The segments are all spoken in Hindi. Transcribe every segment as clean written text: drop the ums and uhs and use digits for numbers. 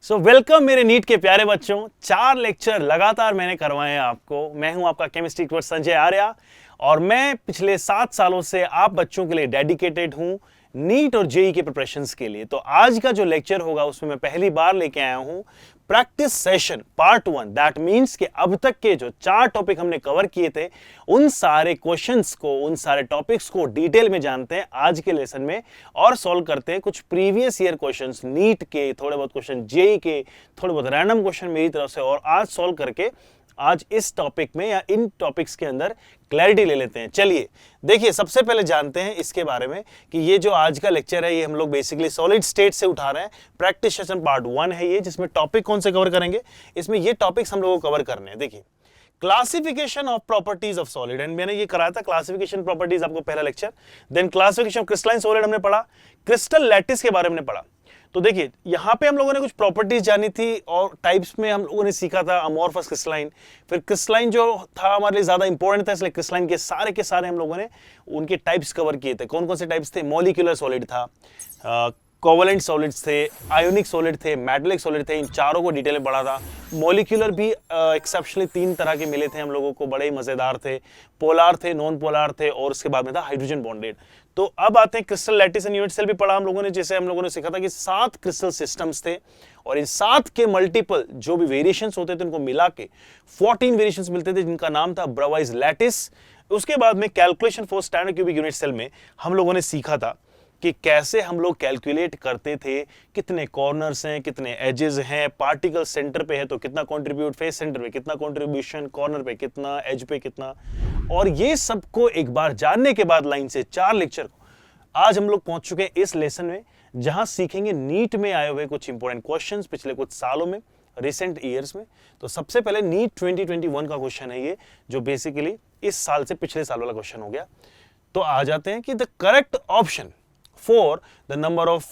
वेलकम मेरे नीट के प्यारे बच्चों। 4 लेक्चर लगातार मैंने करवाए हैं आपको। मैं हूं आपका केमिस्ट्री कोच संजय आर्या और मैं पिछले 7 सालों से आप बच्चों के लिए डेडिकेटेड हूं नीट और जेई के प्रिपरेशंस के लिए। तो आज का जो लेक्चर होगा उसमें मैं पहली बार लेके आया हूं practice session part 1। That means कि अब तक के जो 4 टॉपिक हमने कवर किए थे उन सारे क्वेश्चंस को, उन सारे टॉपिक्स को डिटेल में जानते हैं आज के लेसन में और सॉल्व करते हैं कुछ प्रीवियस ईयर क्वेश्चंस नीट के, थोड़े बहुत क्वेश्चन जेई के, थोड़े बहुत रैंडम क्वेश्चन मेरी तरफ से, और आज सॉल्व करके आज इस टॉपिक में या इन टॉपिक्स के अंदर क्लैरिटी ले लेते हैं। चलिए देखिए, सबसे पहले जानते हैं इसके बारे में कि ये जो आज का लेक्चर है ये हम लोग बेसिकली सॉलिड स्टेट से उठा रहे हैं। प्रैक्टिस सेशन पार्ट 1 है ये, जिसमें टॉपिक कौन से कवर करेंगे, इसमें ये टॉपिक्स हम लोगों को कवर करने हैं। देखिए, classification of properties of solid, and मैंने ये कराया था क्लासिफिकेशन प्रॉपर्टीज आपको पहला lecture. Then classification of crystalline solid हमने पढ़ा, क्रिस्टल लैटिस के बारे में पढ़ा। तो देखिए यहां पे हम लोगों ने कुछ प्रॉपर्टीज जानी थी और टाइप्स में हम लोगों ने सीखा था अमोर्फस क्रिस्टलाइन। फिर क्रिस्टलाइन जो था हमारे लिए ज्यादा इंपॉर्टेंट था, इसलिए क्रिस्टलाइन के सारे हम लोगों ने उनके टाइप्स कवर किए थे। कौन कौन से टाइप्स थे? मॉलिक्यूलर सॉलिड था, कोवलेंट सॉलिड्स थे, आयोनिक सॉलिड थे, मेटालिक सॉलिड थे। इन चारों को डिटेल में पढ़ा था। मॉलिक्यूलर भी एक्सेप्शनली 3 तरह के मिले थे हम लोगों को, बड़े ही मजेदार थे। पोलार थे, नॉन पोलार थे, और उसके बाद में था हाइड्रोजन बॉन्डेड। तो अब आते हैं crystal lattice and unit cell भी पढ़ा हम लोगों ने, जैसे हम लोगों ने सीखा था कि 7 क्रिस्टल सिस्टम्स थे और इन 7 के मल्टीपल जो भी वेरिएशंस होते थे उनको मिला के 14 वेरिएशंस मिलते थे, जिनका नाम था ब्रावाइज लैटिस। उसके बाद में calculation for standard cubic unit cell में हम लोगों ने सीखा था कि कैसे हम लोग कैलकुलेट करते थे, कितने कॉर्नर्स हैं, कितने एजेस हैं, पार्टिकल सेंटर पे है तो कितना कंट्रीब्यूट, फेस सेंटर पे कितना कंट्रीब्यूशन, कॉर्नर पे कितना, एज पे कितना। और ये सबको एक बार जानने के बाद लाइन से 4 लेक्चर आज हम लोग पहुंच चुके हैं इस लेसन में, जहां सीखेंगे नीट में आए हुए कुछ इंपॉर्टेंट क्वेश्चंस पिछले कुछ सालों में, रिसेंट ईयर्स में। तो सबसे पहले नीट 2021 का क्वेश्चन है ये, जो बेसिकली इस साल से पिछले साल वाला क्वेश्चन हो गया। तो आ जाते हैं कि the correct option for the number of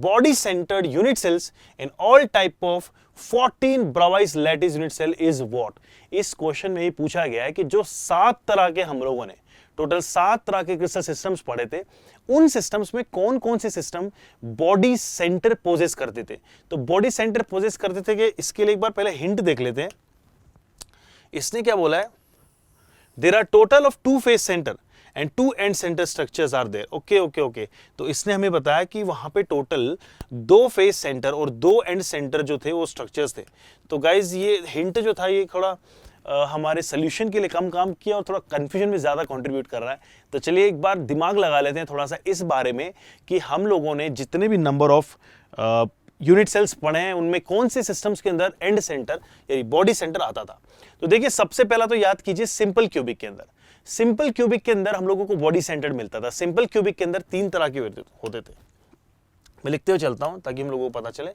body centered unit cells in all type of 14 Bravais lattice unit cell is what? इस क्वेश्चन में ये पूछा गया है कि जो 7 तरह के हम लोगों ने टोटल 7 तरह के क्रिस्टल सिस्टम्स पढ़े थे, उन सिस्टम्स में कौन कौन से सिस्टम बॉडी सेंटर पोजेस करते थे। तो बॉडी सेंटर पोजेस करते थे कि इसके लिए एक बार पहले हिंट देख लेते हैं। इसने क्या बोला है? There are total of 2 face centre and 2 end centre structures are there. Okay. तो इसने हमें बताया कि वहां पे टोटल 2 फेस सेंटर और 2 एंड सेंटर जो थे वो स्ट्रक्चर्स थे। तो गाइज ये हिंट जो था ये थोड़ा हमारे सोल्यूशन के लिए कम काम किया और थोड़ा कंफ्यूजन में ज्यादा कंट्रीब्यूट कर रहा है। तो चलिए एक बार दिमाग लगा लेते हैं थोड़ा सा इस बारे में कि हम लोगों ने जितने भी नंबर ऑफ यूनिट सेल्स पढ़े हैं उनमें कौन से सिस्टम्स के अंदर एंड सेंटर यानी बॉडी सेंटर आता था। तो देखिए सबसे पहला तो याद कीजिए सिंपल क्यूबिक के अंदर, सिंपल क्यूबिक के अंदर हम लोगों को बॉडी सेंटर मिलता था। सिंपल क्यूबिक के अंदर 3 तरह के होते थे। मैं लिखते हुए चलता हूं ताकि हम लोगों को पता चले।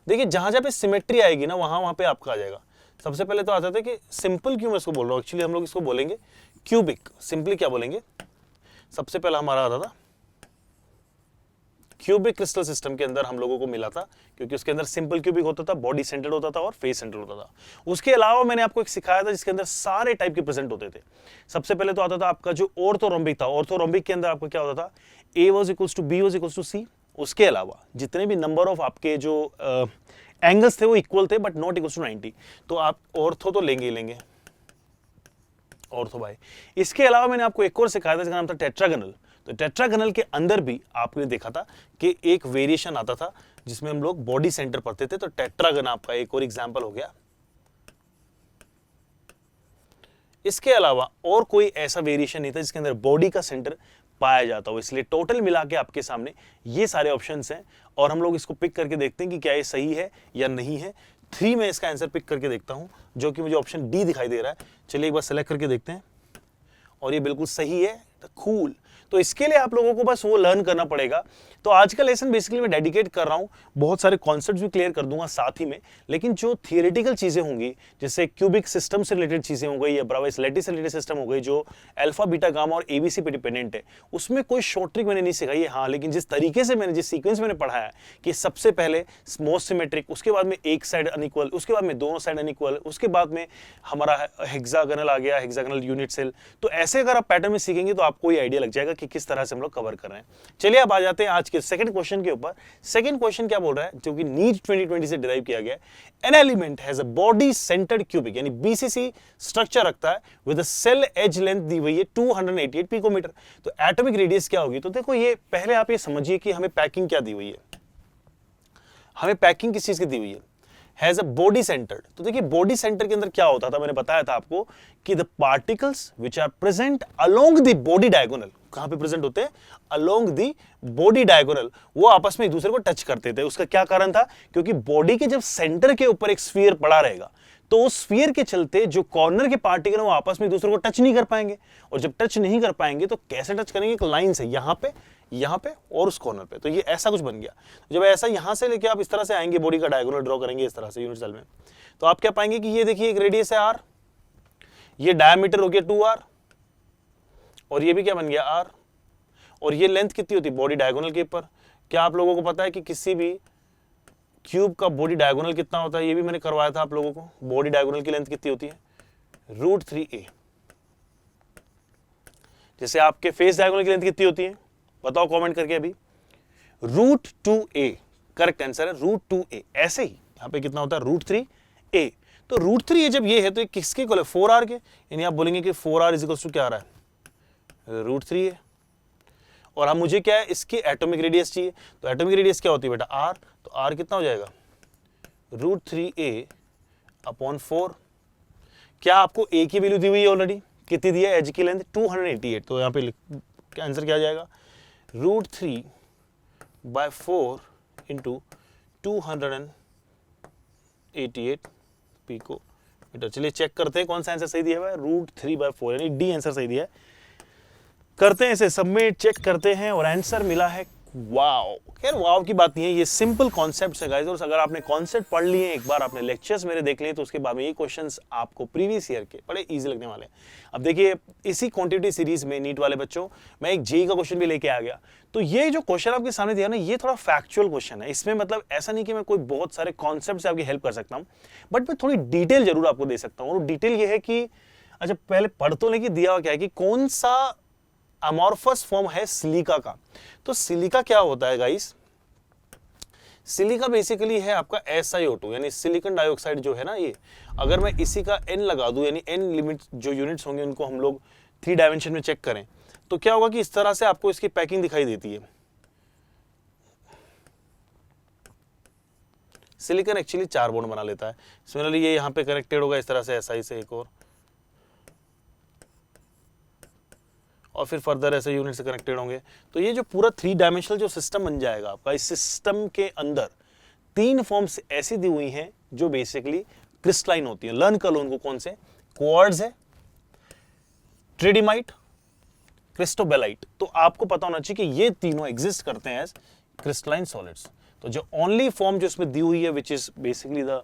देखिए जहां जहां पे सिमेट्री आएगी ना वहां पे आपका आ जाएगा। सबसे पहले तो आता था कि सिंपल क्यों मैं इसको बोल रहा हूं, एक्चुअली हम लोग इसको बोलेंगे क्यूबिक। सिंपली क्या बोलेंगे? सबसे पहला हमारा आता था क्यूबिक क्रिस्टल सिस्टम के अंदर हम लोगों को मिला था, क्योंकि उसके अंदर सिंपल क्यूबिक होता था, बॉडी सेंटर्ड होता था और फेस सेंटर्ड होता था। उसके अलावा मैंने आपको एक सिखाया था जिसके अंदर सारे टाइप के प्रेजेंट होते थे। सबसे पहले तो आता था आपका जो ऑर्थोरोम्बिक था। ऑर्थोरोम्बिक के अंदर आपको क्या होता था? A was equals to B was equals to C। उसके अलावा जितने भी नंबर ऑफ आपके जो एंगल्स थे वो इक्वल थे बट नॉट इक्वल टू 90। तो आप ऑर्थो तो लेंगे ही लेंगे, ऑर्थो बाय। इसके अलावा मैंने आपको एक और सिखाया था जिसका नाम था टेट्रागनल। तो टेट्रागनल के अंदर भी आपने देखा था कि एक वेरिएशन आता था जिसमें हम लोग बॉडी सेंटर पढ़ते थे। तो टेट्रागन आपका एक और एग्जांपल हो गया। इसके अलावा और कोई ऐसा वेरिएशन नहीं था जिसके अंदर बॉडी का सेंटर पाया जाता हो। इसलिए टोटल मिला के आपके सामने ये सारे ऑप्शंस हैं और हम लोग इसको पिक करके देखते हैं कि क्या ये सही है या नहीं है। 3 में इसका आंसर पिक करके देखता हूं, जो कि मुझे ऑप्शन डी दिखाई दे रहा है। चलिए एक बार सेलेक्ट करके देखते हैं और ये बिल्कुल सही है। कूल। तो इसके लिए आप लोगों को बस वो लर्न करना पड़ेगा। तो आज का लेसन बेसिकली मैं डेडिकेट कर रहा हूं, बहुत सारे कॉन्सेप्ट्स भी क्लियर कर दूंगा साथ ही में, लेकिन जो थियोरेटिकल चीजें होंगी जैसे क्यूबिक सिस्टम से रिलेटेड चीजें हो गई या ब्रावाइस लैटिस से रिलेटेड सिस्टम हो गई जो अल्फा बीटा गामा और एबीसी पे डिपेंडेंट है, उसमें कोई शॉर्ट ट्रिक मैंने नहीं सिखाई है। हाँ, लेकिन जिस तरीके से मैंने, जिस सीक्वेंस मैंने पढ़ाया है कि सबसे पहले मोस्ट सिमेट्रिक, उसके बाद में एक साइड अनइक्वल, उसके बाद में दोनों साइड अनइक्वल, उसके बाद में हमारा हेक्सागोनल आ गया, हेक्सागोनल यूनिट सेल। तो ऐसे अगर आप पैटर्न में सीखेंगे तो आपको ये आइडिया लग जाएगा कि किस तरह से हम लोग कवर कर रहे हैं। चलिए अब आ जाते हैं आज आज के सेकंड क्वेश्चन के ऊपर। सेकंड क्वेश्चन क्या बोल रहा है, जो कि नीट 2020 से डिराइव किया गया है। An element has a body centred cubic यानी बीसीसी स्ट्रक्चर रखता है with a cell edge length दी हुई है 288 पिकोमीटर। तो एटॉमिक रेडियस क्या होगी, तो देखो ये पहले आप ये समझिए कि हमें पैकिंग क्या दी हुई है। हमें पैकिंग किस चीज की दी हुई है, हैज अ बॉडी सेंटर्ड। तो देखिए बॉडी सेंटर के अंदर क्या होता था, मैंने बताया था आपको कि the particles which are present along the body diagonal, कहां पे प्रेजेंट होते हैं, अलोंग द बॉडी डायगोनल, वो आपस में एक दूसरे को टच करते थे। उसका क्या कारण था, क्योंकि बॉडी के जब सेंटर के ऊपर एक स्फीयर पड़ा रहेगा तो उस स्फीयर के चलते जो कॉर्नर के पार्टिकल वो आपस में एक दूसरे को टच नहीं कर पाएंगे, और जब टच नहीं कर पाएंगे तो कैसे टच करेंगे, एक लाइन से यहाँ पे और उस कॉर्नर पे। तो ये ऐसा कुछ बन गया। जब ऐसा यहां से लेके आप इस तरह से आएंगे, बॉडी का डायगोनल ड्रॉ करेंगे इस तरह से यूनिट सेल में, तो आप क्या पाएंगे कि ये देखिए एक रेडियस है आर, ये डायमीटर हो गया 2r, और ये भी क्या बन गया r, और ये लेंथ कितनी होती है बॉडी डायगोनल के ऊपर। क्या आप लोगों को पता है कि किसी भी क्यूब का बॉडी डायगोनल कितना होता है, ये भी मैंने करवाया था आप लोगों को। बॉडी डायगोनल की लेंथ कितनी होती है, √3a। जैसे आपके फेस डायगोनल की लेंथ कितनी होती है, बताओ कमेंट करके अभी। √2a करेक्ट आंसर है, √2a। ऐसे ही यहां पे कितना होता है, √3a। तो √3a जब ये है तो ये किसके इक्वल है, 4r के, यानी आप बोलेंगे कि 4r इज इक्वल टू क्या आ रहा है, √3a। और हम मुझे क्या है, इसकी एटॉमिक रेडियस चाहिए। तो एटॉमिक रेडियस क्या होती है बेटा, r। तो r कितना हो जाएगा, √3a/4। क्या आपको a की वैल्यू दी हुई है ऑलरेडी, कितनी दी है, एज की लेंथ 288। तो यहाँ पे आंसर क्या आ जाएगा, √3/4 इंटू 288 पिकोमीटर। चलिए चेक करते हैं कौन सा आंसर सही दिया है, √3/4 यानी डी आंसर सही दिया है। करते हैं इसे सबमिट, चेक करते हैं, और आंसर मिला है वाओ। खैर वाओ की बात नहीं है, ये सिंपल कॉन्सेप्ट्स है गाइस, और अगर आपने कॉन्सेप्ट पढ़ लिए, एक बार आपने लेक्चर्स मेरे देख लिए, तो उसके बाद में ये क्वेश्चंस आपको प्रीवियस ईयर के बड़े इजी लगने वाले हैं। अब देखिए इसी क्वांटिटी सीरीज में नीट वाले बच्चों, मैं एक जेईई का क्वेश्चन भी लेके आ गया। तो ये जो क्वेश्चन आपके सामने दिया ना, ये थोड़ा फैक्चुअल क्वेश्चन है। इसमें मतलब ऐसा नहीं कि मैं कोई बहुत सारे कॉन्सेप्ट से आपकी हेल्प कर सकता हूँ, बट मैं थोड़ी डिटेल जरूर आपको दे सकता हूँ। और डिटेल ये है कि अच्छा पहले पढ़ तो लेके दिया हुआ क्या है कि कौन सा अमॉर्फस फॉर्म है सिलिका का। तो सिलिका क्या होता है गाइस, सिलिका बेसिकली है आपका SiO2 यानी सिलिकॉन डाइऑक्साइड जो है ना, ये अगर मैं इसी का N लगा दूं, यानी N लिमिट जो यूनिट्स होंगे उनको हम लोग 3 डायमेंशन में चेक करें, तो क्या होगा कि इस तरह से आपको इसकी पैकिंग दिखाई देती है। सिलिकॉन एक्चुअली 4 बॉन्ड बना लेता है। सिमिलरली ये यहाँ पे कनेक्टेड होगा इस तरह से Si से एक और फिर फर्दर ऐसे यूनिट से कनेक्टेड होंगे। तो ये जो पूरा 3 डायमेंशनल जो सिस्टम बन जाएगा आपका, इस सिस्टम के अंदर 3 फॉर्म्स ऐसी दी हुई हैं जो बेसिकली क्रिस्टलाइन होती है। लर्न कर लो उनको, कौन से, क्वार्ट्ज है, ट्रेडिमाइट, क्रिस्टोबेलाइट। तो आपको पता होना चाहिए कि ये तीनों एग्जिस्ट करते हैं एज क्रिस्टलाइन सॉलिड्स। तो जो ओनली फॉर्म जो इसमें दी हुई है which is basically the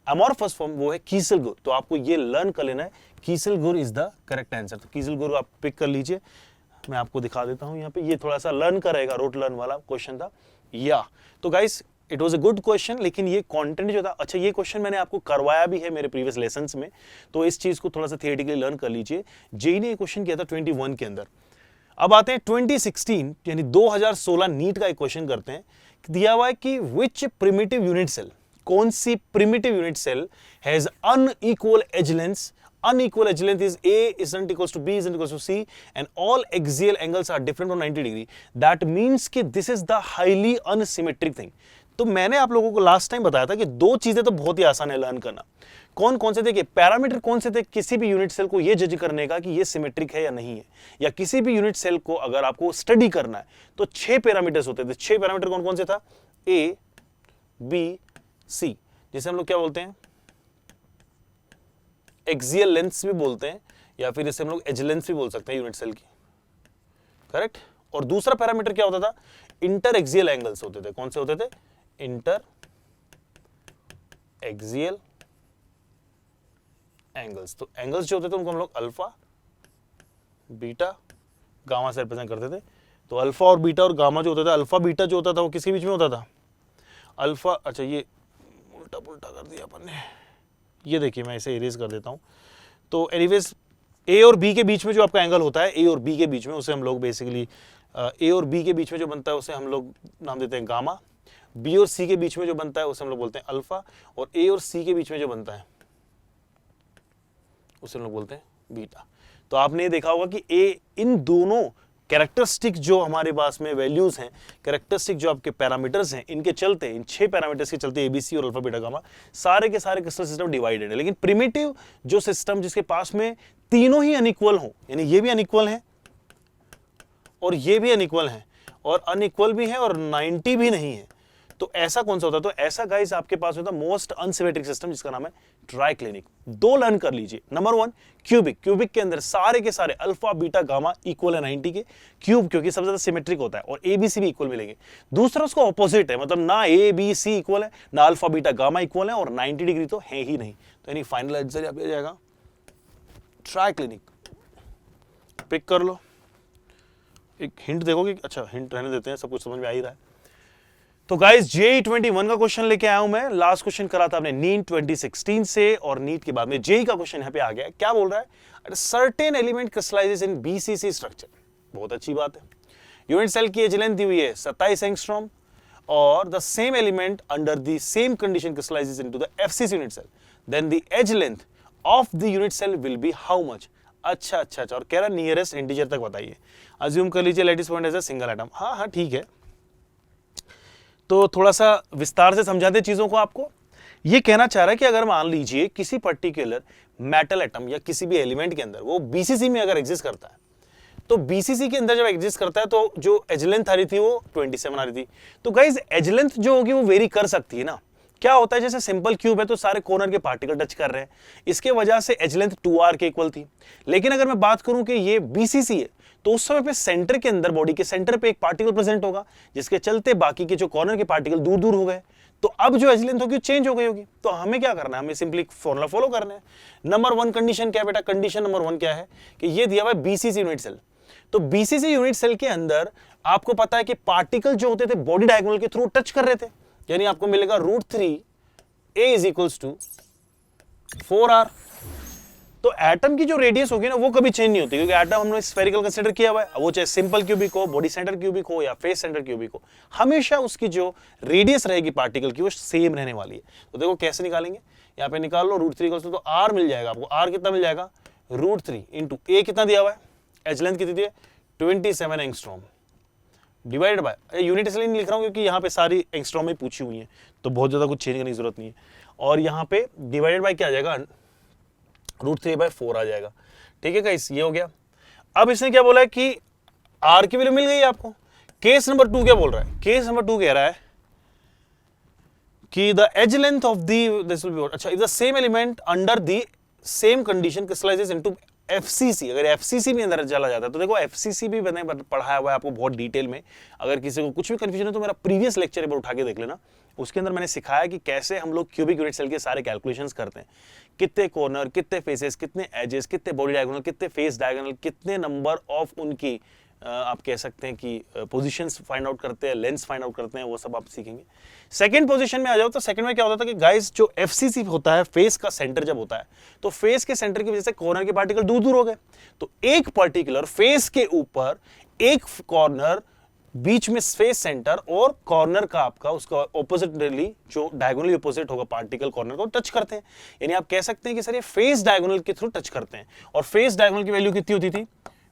amorphous form, वो है कीसेलगुर। तो आपको ये लर्न कर लेना है, कीसेलगुर इज द करेक्ट आंसर। तो कीसेलगुर आप पिक कर लीजिए, मैं आपको दिखा देता हूं यहाँ पे। ये थोड़ा सा लर्न करेगा, रोट लर्न वाला क्वेश्चन था या। तो guys it was a good question, लेकिन ये कंटेंट जो था, अच्छा ये क्वेश्चन मैंने आपको करवाया भी है मेरे प्रीवियस लेसन्स में, तो इस चीज को थोड़ा सा थियोरेटिकली लर्न कर लीजिए। जेईई ने क्वेश्चन किया था 21 के अंदर। अब आते हैं 2016 यानी 2016 नीट का एक क्वेश्चन करते हैं। दिया हुआ है कि विच प्रिमिटिव यूनिट सेल, कौन सी primitive unit cell has unequal edge length, unequal edge length is A isn't equals to B isn't equals to C and all axial angles are different from 90 degree. That means कि this is the highly unsymmetric thing. तो मैंने आप लोगों को लास्ट टाइम बताया था कि 2 चीजें तो बहुत ही आसान है लर्न करना। कौन कौन से थे, कि पैरामीटर कौन से थे किसी भी यूनिट सेल को ये जज करने का कि ये सिमेट्रिक है या नहीं है, या किसी भी यूनिट सेल को अगर आपको स्टडी करना है तो 6 पैरामीटर्स होते थे। 6 पैरामीटर कौन कौन से था, A B C, जिसे हम लोग क्या बोलते हैं, एक्सियल लेंथ्स भी बोलते हैं, या फिर इसे हम लोग एज लेंथ भी बोल सकते हैं यूनिट सेल की, करेक्ट। और दूसरा पैरामीटर क्या होता था, इंटर एक्सियल एंगल्स होते थे। कौन से होते थे, इंटर एक्सियल एंगल्स। तो एंगल्स जो होते थे उनको हम लोग अल्फा, बीटा, गामा से रिप्रेजेंट करते थे। तो अल्फा और बीटा और गामा जो होता था, अल्फा बीटा जो होता था वो किसके बीच में होता था, अल्फा, अच्छा ये उल्टा पुल्टा कर दिया अपन ने, ये देखिए मैं इसे इरेज कर देता हूं। तो एनीवेज ए और बी के बीच में जो आपका एंगल होता है, ए और बी के बीच में, उसे हम लोग बेसिकली ए और बी के बीच में जो बनता है उसे हम लोग नाम देते हैं गामा, बी और सी के बीच में जो बनता है उसे हम लोग बोलते हैं अल्फा, और ए और सी के बीच में जो बनता है उसे हम लोग बोलते हैं बीटा। तो आपने ये देखा होगा कि ए इन दोनों कैरेक्टरिस्टिक जो हमारे पास में वैल्यूज हैं, कैरेक्टरिस्टिक जो आपके पैरामीटर्स हैं, इनके चलते, इन 6 पैरामीटर्स के चलते एबीसी और अल्फा बीटा गामा सारे के सारे क्रिस्टल सिस्टम डिवाइडेड है। लेकिन प्रिमिटिव जो सिस्टम जिसके पास में तीनों ही अनइक्वल हो, यानी ये भी अनइक्वल है और ये भी अनइक्वल है और अनइक्वल भी है और 90 भी नहीं है, तो ऐसा कौन सा होता है? तो ऐसा गाइस आपके पास होता है मोस्ट अनसिमेट्रिक सिस्टम जिसका नाम है ट्राइक्लिनिक। 2 लर्न कर लीजिए। नंबर 1 क्यूबिक, क्यूबिक के अंदर सारे के सारे अल्फा बीटा गामा इक्वल है 90 के, क्यूब क्योंकि सबसे ज्यादा सिमेट्रिक होता है, और ए बी सी भी इक्वल मिलेंगे। दूसरा उसका ऑपोजिट है, मतलब ना ए बी सी इक्वल है, ना अल्फा बीटा गामा इक्वल है, और 90 डिग्री तो है ही नहीं। तो यानी फाइनल आंसर आ जाएगा ट्राइक्लिनिक। पिक कर लो। एक हिंट देखोगे, अच्छा हिंट रहने देते हैं, सब कुछ समझ में आ ही रहा है। तो गाइस जेई 21 का क्वेश्चन लेके आया हूं मैं। लास्ट क्वेश्चन करा था आपने नीट 2016 से, और नीट के बाद में जेई का क्वेश्चन यहां पे आ गया है। क्या बोल रहा है? Certain element crystallizes in BCC structure. बहुत अच्छी बात है। यूनिट सेल की एज लेंथ दी हुई है 27 एंगस्ट्रॉम, और the same element under the same condition crystallises into the FCC unit cell, then the edge length of the unit cell will be how much? अच्छा अच्छा अच्छा, और कह रहा नियरेस्ट इंटीजर तक बताइए। अज्यूम कर लीजिए lattice point as a single atom. हाँ हाँ ठीक है, तो थोड़ा सा विस्तार से समझा दे चीजों को आपको। ये कहना चाह रहा है कि अगर मान लीजिए किसी पर्टिकुलर मेटल एटम या किसी भी एलिमेंट के अंदर वो बीसीसी में अगर एग्जिस्ट करता है, तो बीसीसी के अंदर जब एग्जिस्ट करता है तो जो एज लेंथ आ रही थी वो 27 आ रही थी। तो गाइस एज लेंथ जो होगी वो वेरी कर सकती है ना। क्या होता है, जैसे सिंपल क्यूब है तो सारे कॉर्नर के पार्टिकल टच कर रहे हैं, इसके वजह से एज लेंथ 2r के इक्वल थी। लेकिन अगर मैं बात करूं कि ये बीसीसी है, तो उस समय पे सेंटर के अंदर, बॉडी के सेंटर पे एक पार्टिकल प्रेजेंट होगा, जिसके चलते बाकी के जो कॉर्नर के पार्टिकल दूर दूर हो गए। तो अब जो एज लेंथ होगी चेंज हो गई होगी। तो हमें क्या करना है? हमें सिंपली फॉर्मूला फॉलो करना है। नंबर 1 कंडीशन क्या है बेटा? कंडीशन नंबर 1 क्या है कि ये दिया हुआ है बीसीसी यूनिट सेल। तो बीसीसी यूनिट सेल के अंदर आपको पता है कि पार्टिकल जो होते थे बॉडी डायगोनल के थ्रू टच कर रहे थे, यानी आपको मिलेगा √3 A is equals to 4r। तो एटम की जो रेडियस होगी ना वो कभी चेंज नहीं होती, क्योंकि एटम हमने स्फेरिकल कंसीडर किया हुआ है। वो चाहे सिंपल क्यूबिक हो, बॉडी सेंटर क्यूबिक हो या फेस सेंटर क्यूबिक हो, हमेशा उसकी जो रेडियस रहेगी पार्टिकल की वो सेम रहने वाली है। तो देखो कैसे निकालेंगे, यहाँ पे निकाल लो √3 तो r मिल जाएगा आपको। r कितना मिल जाएगा? √3 इंटू a कितना दिया हुआ है, एज लेंथ कितनी दी है 27 एंगस्ट्रॉम, डिवाइडेड बाय, यूनिट इसलिए नहीं लिख रहा हूं क्योंकि यहाँ पे सारी एंगस्ट्रॉम में पूछी हुई है, तो बहुत ज्यादा कुछ चेंज करने की जरूरत नहीं है। और यहाँ पे डिवाइडेड बाय क्या आ जाएगा? √3/4 आ जाएगा। ठीक है गाइस, ये हो गया। अब इसने क्या बोला है कि r की वैल्यू मिल गई आपको। केस नंबर 2 क्या बोल रहा है? केस नंबर 2 कह रहा है कि the edge length of this will be, अच्छा, if the same element under the same condition crystallises into FCC. अगर एफसीसी में अंदर चला जाता है, तो देखो एफसीसी भी मैंने पढ़ाया हुआ है आपको बहुत डिटेल में। अगर किसी को कुछ भी कंफ्यूजन है तो मेरा प्रीवियस लेक्चर एक बार उठा के देख लेना, उसके अंदर मैंने सिखाया कि कैसे हम लोग क्यूबिक यूनिट सेल के सारे कैलकुलेशंस करते हैं। कितने कॉर्नर, कितने फेसेस, कितने एजेस, कितने बॉडी डायगोनल, कितने फेस डायगोनल, कितने नंबर ऑफ उनकी आप कह सकते हैं कि पोजीशंस फाइंड आउट करते हैं, लेंस फाइंड आउट करते हैं, वो सब आप सीखेंगे। सेकंड पोजीशन में आ जाओ तो सेकंड में क्या होता था कि गाइस जो एफसीसी होता है, फेस का सेंटर जब होता है, तो फेस के सेंटर की वजह से कॉर्नर के पार्टिकल दूर दूर हो गए। तो एक पर्टिकुलर फेस के ऊपर एक कॉर्नर बीच में फेस सेंटर और कॉर्नर का आपका उसका ऑपोजिटली जो डायगोनली ऑपोजिट होगा पार्टिकल कॉर्नर को टच करते हैं। यानी आप कह सकते हैं कि सर ये फेस डायगोनल के थ्रू टच करते हैं। और फेस डायगोनल की वैल्यू कितनी होती थी?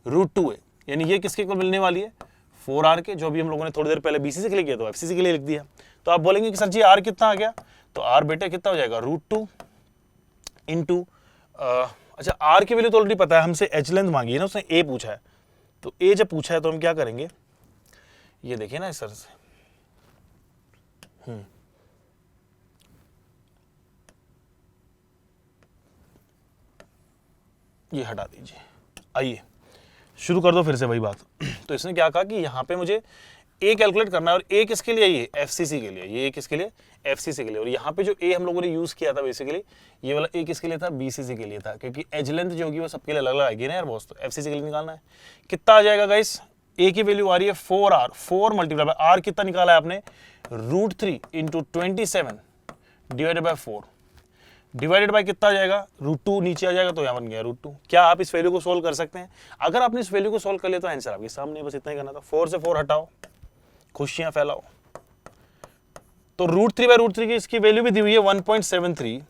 √2 है। यानी ये किसके को मिलने वाली है? 4r के, जो अभी हम लोगों ने थोड़ी देर पहले बीसीसी के लिए किया तो एफसीसी के लिए लिख दिया। तो आप बोलेंगे कि सर जी r कितना आ गया? तो r बेटे कितना हो जाएगा? √2 इंटू, अच्छा r की वैल्यू तो ऑलरेडी पता है, हमसे एज लेंथ मांगी है ना, उसने a पूछा है। तो a जब पूछा है तो हम क्या करेंगे, ये देखिए ना इस तरह से, ये हटा दीजिए। आइए शुरू कर दो फिर से वही बात। तो इसने क्या कहा कि यहाँ पे मुझे ए कैलकुलेट करना है, और ए किसके लिए? ये एफसीसी के लिए। ये किसके लिए? एफसीसी के लिए। और यहाँ पे जो ए हम लोगों ने यूज किया था बेसिकली, ये वाला ए किसके लिए था? बीसीसी के लिए था, क्योंकि एज लेंथ जो होगी वो सबके लिए अलग अलग आएगी ना यार बॉस। तो एफसीसी के लिए निकालना है। कितना आ जाएगा गाइस? ए की वैल्यू आ रही है 4r, 4 मल्टीप्लाई बाय आर कितना निकाला है आपने? √3 into 27 divided by 4। Divided by कितना आ जाएगा, √2 नीचे आ जाएगा तो यहाँ बन गया √2। क्या आप इस वैल्यू को सोल्व कर सकते हैं? अगर आपने इस वैल्यू को सोल्व कर लिया तो आंसर आपके सामने, बस इतना ही करना था। 4 से 4 हटाओ, खुशियां फैलाओ। तो √3/√3 की इसकी वैल्यू भी दी हुई है 1.73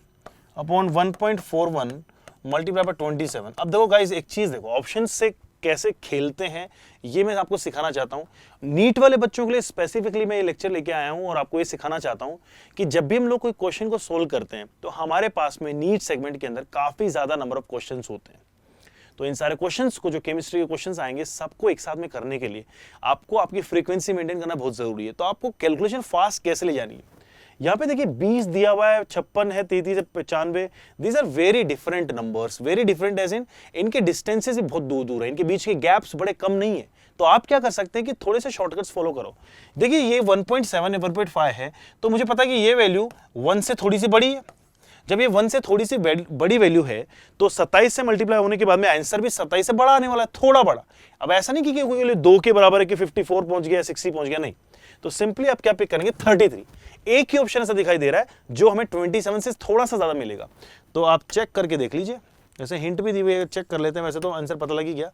अपॉन 1.41 मल्टीप्लाई बाय 27। अब देखो गाइस, एक चीज देखो, ऑप्शन से कैसे खेलते हैं ये मैं आपको सिखाना चाहता हूं। नीट वाले बच्चों के लिए स्पेसिफिकली मैं ये लेक्चर लेके आया हूं और आपको ये सिखाना चाहता हूं कि जब भी हम लोग कोई क्वेश्चन को सोल्व करते हैं तो हमारे पास में नीट सेगमेंट के अंदर काफी ज्यादा नंबर ऑफ क्वेश्चंस होते हैं। तो इन सारे क्वेश्चंस को, जो केमिस्ट्री के क्वेश्चंस आएंगे, सबको एक साथ में करने के लिए आपको आपकी फ्रीक्वेंसी मेंटेन करना बहुत जरूरी है। तो आपको कैलकुलेशन फास्ट कैसे ले जानी है, यहाँ पे देखिए 20 दिया हुआ है, 56 है, 33 है, 95। These are very different numbers, very different as in इनके डिस्टेंसेस भी बहुत दूर दूर है, इनके बीच के गैप्स बड़े कम नहीं है। तो आप क्या कर सकते हैं कि थोड़े से शॉर्टकट्स फॉलो करो। देखिए ये 1.7 है, 1.5 है, तो मुझे पता है कि ये वैल्यू 1 से थोड़ी सी बड़ी है। जब ये 1 से थोड़ी सी बड़ी वैल्यू है तो 27 से मल्टीप्लाई होने के बाद में आंसर भी 27 से बड़ा आने वाला है, थोड़ा बड़ा। अब ऐसा नहीं कि कोई वैल्यू 2 के बराबर है कि 54 पहुंच गया, 60 पहुंच गया, नहीं। तो सिंपली आप क्या पिक करेंगे, 33। एक ही ऑप्शन ऐसा दिखाई दे रहा है जो हमें 27 से थोड़ा सा ज्यादा मिलेगा। तो आप चेक करके देख लीजिए, जैसे हिंट भी दी हुई है, चेक कर लेते हैं। वैसे तो आंसर पता लगी गया।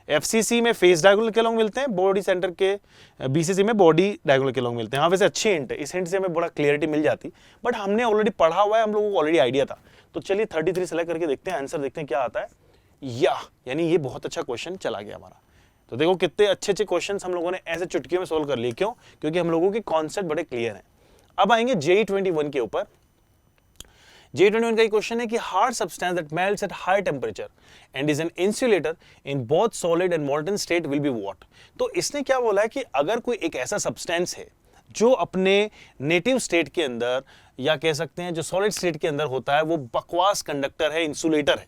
एफसीसी में फेस डायगोनल के लॉन्ग मिलते हैं, बॉडी सेंटर के बीसीसी में बॉडी डायगोनल के लॉन्ग मिलते हैं। हाँ वैसे अच्छी हिंट है, इस हिंट से हमें बड़ा क्लियरिटी मिल जाती, बट हमने ऑलरेडी पढ़ा हुआ है, हम लोगों को ऑलरेडी आइडिया था। तो चलिए 33 सेलेक्ट करके देखते हैं, आंसर देखते हैं क्या आता है। यानी ये बहुत अच्छा क्वेश्चन चला गया हमारा। तो देखो कितने अच्छे अच्छे क्वेश्चंस हम लोगों ने ऐसे चुटकियों में सोल्व कर लिए। क्यों? क्योंकि हम लोगों के कॉन्सेप्ट बड़े क्लियर हैं। अब आएंगे JEE 21 के ऊपर। JEE 21 का एक क्वेश्चन है कि hard substance that melts at high temperature and is an insulator in both solid and molten state will be what. तो इसने क्या बोला है कि अगर कोई एक ऐसा सब्सटेंस है जो अपने नेटिव स्टेट के अंदर, या कह सकते हैं जो सॉलिड स्टेट के अंदर होता है, वो बकवास कंडक्टर है, इंसुलेटर है,